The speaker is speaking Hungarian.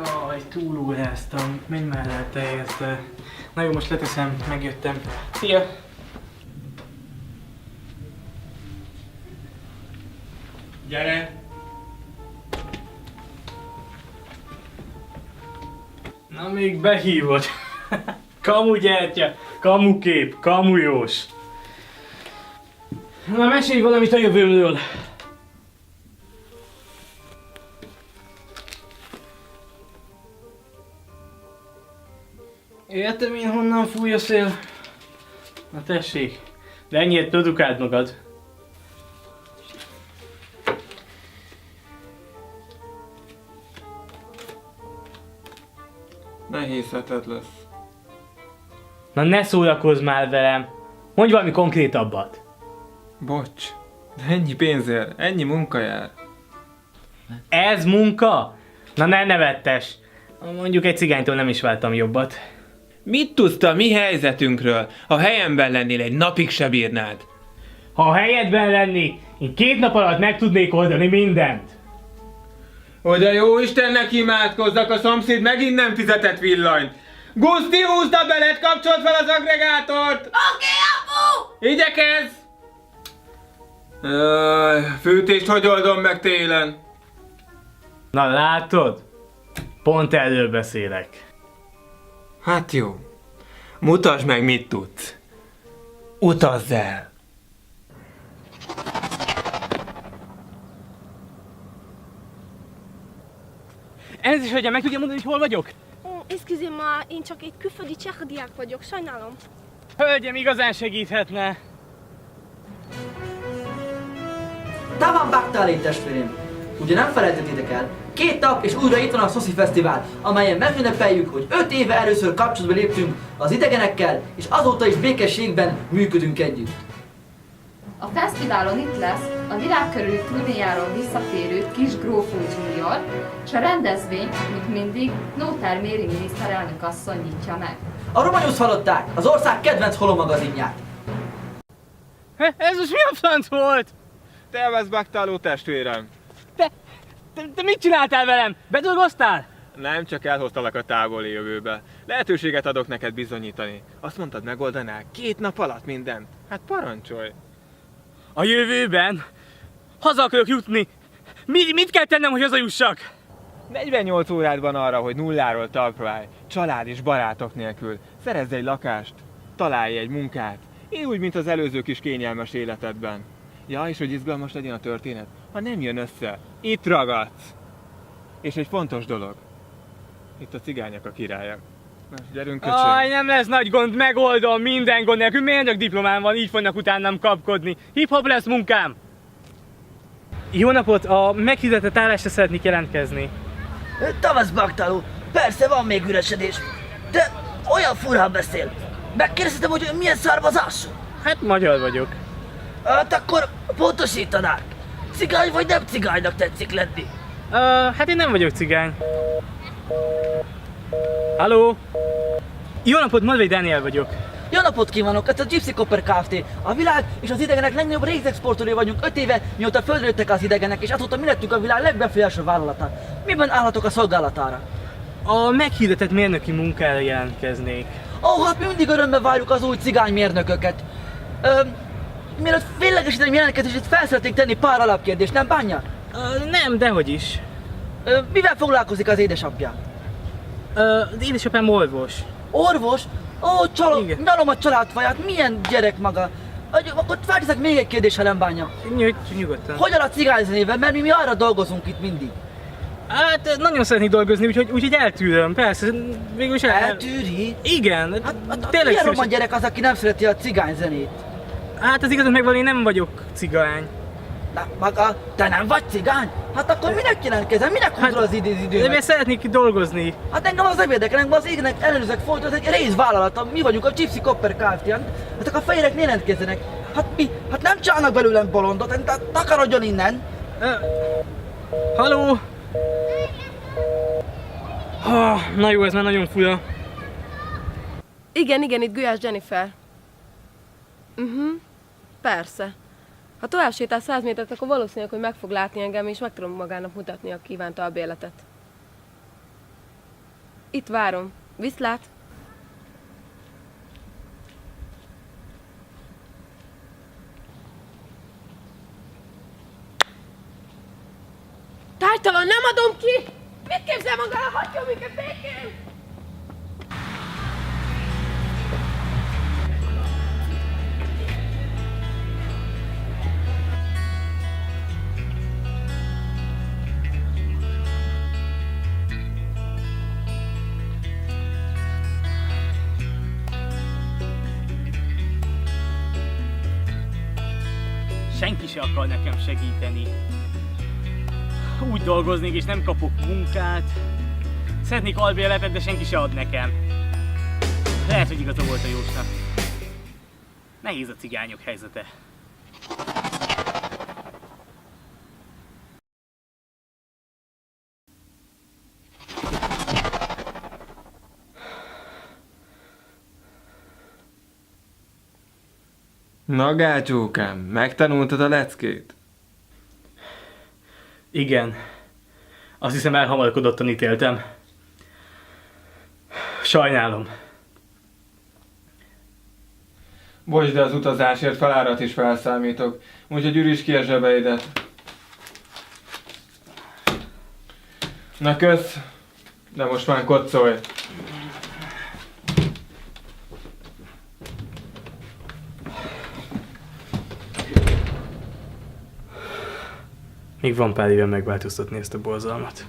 Jaj, túlóráztam. Menj már el te érte. Na jó, most leteszem, megjöttem. Szia! Gyere! Na még behívod. Kamu gyertya, kamu kép, kamujós. Na mesélj valamit a jövőmről. Értem én honnan fúj a szél? Na tessék, de ennyire produkáld magad. Nehéz heted lesz. Na ne szórakozz már velem. Mondj valami konkrétabbat. Bocs, de ennyi pénzért, ennyi munka jár. Ez munka? Na ne nevettes. Mondjuk egy cigánytól nem is vártam jobbat. Mit tudsz te a mi helyzetünkről? Ha helyemben lennél, egy napig se bírnád. Ha a helyedben lenni, én 2 nap alatt meg tudnék oldani mindent. Hogy a jó Istennek imádkozzak, a szomszéd megint nem fizetett villanyt. Guszti, húzd a belet, kapcsold fel az agregátort! Oké, apu! Igyekezz! Fűtést hogy oldom meg télen? Na látod? Pont erről beszélek. Hát jó. Mutasd meg, mit tudsz. Utazz el! Elnézést, hölgyem, meg tudja mondani, hogy hol vagyok? Excusez-moi, én csak egy külföldi cseh diák vagyok, sajnálom. Hölgyem, igazán segíthetne. Tavan Baktáli testvérem! Ugye nem felejtettétek el, 2 nap és újra itt van a Szoszi Fesztivál, amelyen megünnepeljük, hogy 5 éve először kapcsolatba léptünk az idegenekkel, és azóta is békességben működünk együtt. A fesztiválon itt lesz a világ körüli turnéjáról visszatérő Kis Grófó Junior, és a rendezvény, mint mindig, Nótár Méri miniszterelnök asszony nyitja meg. A Romanyusz hallották, az ország kedvenc holomagazinját. Ez most mi a franc volt? Te vesz Baktáló testvérem. Te mit csináltál velem? Bedolgoztál? Nem, csak elhoztalak a távoli jövőbe. Lehetőséget adok neked bizonyítani. Azt mondtad, megoldanál 2 nap alatt mindent. Hát parancsolj! A jövőben? Haza akarok jutni. Mit kell tennem, hogy hazajussak? 48 órád van arra, hogy nulláról talpra állj, család és barátok nélkül. Szerezz egy lakást, találj egy munkát. Én úgy, mint az előző kis kényelmes életedben. Ja, és hogy izgalmas legyen a történet, ha nem jön össze, itt ragadsz. És egy fontos dolog. Itt a cigányok a királyok. Na, gyerünk, köcsög. Aj, nem lesz nagy gond, megoldom, minden gond nélkül. Mérnök diplomám van, így fognak utánam kapkodni. Hip-hop lesz munkám. Jó napot, a meghirdetett állásra szeretnék jelentkezni. Tavasz Baktáló, persze van még üresedés, de olyan furán beszél. Megkérdeztem, hogy milyen származású. Hát magyar vagyok. Hát akkor pontosítanák. Cigány vagy nem cigánynak tetszik lenni? Hát én nem vagyok cigány. Halló? Jó napot, Madvai Dániel vagyok. Jó napot kívánok, ez a Gypsy Copper Kft. A világ és az idegenek legnagyobb részexportőré vagyunk 5 éve, mióta földre jöttek az idegenek, és azóta mi lettünk a világ legbefolyásosabb vállalata. Miben állhatok a szolgálatára? A meghirdetett mérnöki munkára jelentkeznék. Hát mi mindig örömmel várjuk az új cigánymérnököket. Mielőtt véglegesíteném jelentkezését, fel szeretnék tenni pár alapkérdést, nem bánja? Nem, dehogy is. Mivel foglalkozik az édesapja? Az édesapám orvos. Orvos? Igen. Nyalom a családfaját, milyen gyerek maga? Akkor felteszek még egy kérdést, ha nem bánja. Nyugodtan. Hogyan a cigányzenével, mert mi arra dolgozunk itt mindig. Hát nagyon szeretnék dolgozni, úgyhogy eltűröm, persze. Végül is Eltűri? Igen, Hát tényleg milyen szívesen. roman gyerek az, aki nem szereti a cigányzenét? Hát az igazat megvan, én nem vagyok cigány. Na, maga, te nem vagy cigány? Hát akkor minek jelentkezem? Minek húzol az De időmet? miért szeretnék dolgozni? Hát engem az nem érdekel, engem az égnek ellenőrzek folyton, ez egy részvállalata, mi vagyunk a Gypsy Copper Kft. Hát a fejérek ne jelentkezzenek. Hát mi? Hát nem csinálnak belőlem bolondot, takarodjon innen. Halló? Na jó, ez már nagyon fura. Igen, itt Gulyás Jennifer. Persze. Ha tovább sétál 100 métert, akkor valószínűleg, hogy meg fog látni engem, és meg tudom magának mutatni a kívánt albérletet. Itt várom. Viszlát! Tájtalan, nem adom ki! Mit képzel magára? Hagyjon minket békén! Senki se akar nekem segíteni. Úgy dolgoznék és nem kapok munkát. Szeretnék albérletet, de senki se ad nekem. Lehet, hogy igaza volt a Jósnak. Nehéz a cigányok helyzete. Na gácsókám, megtanultad a leckét? Igen. Azt hiszem elhamarkodottan ítéltem. Sajnálom. Bocs, de az utazásért felárat is felszámítok, úgyhogy üríts ki a zsebeidet. Na kösz, de most már koccolj. Még van pár éve megváltoztatni ezt a borzalmat.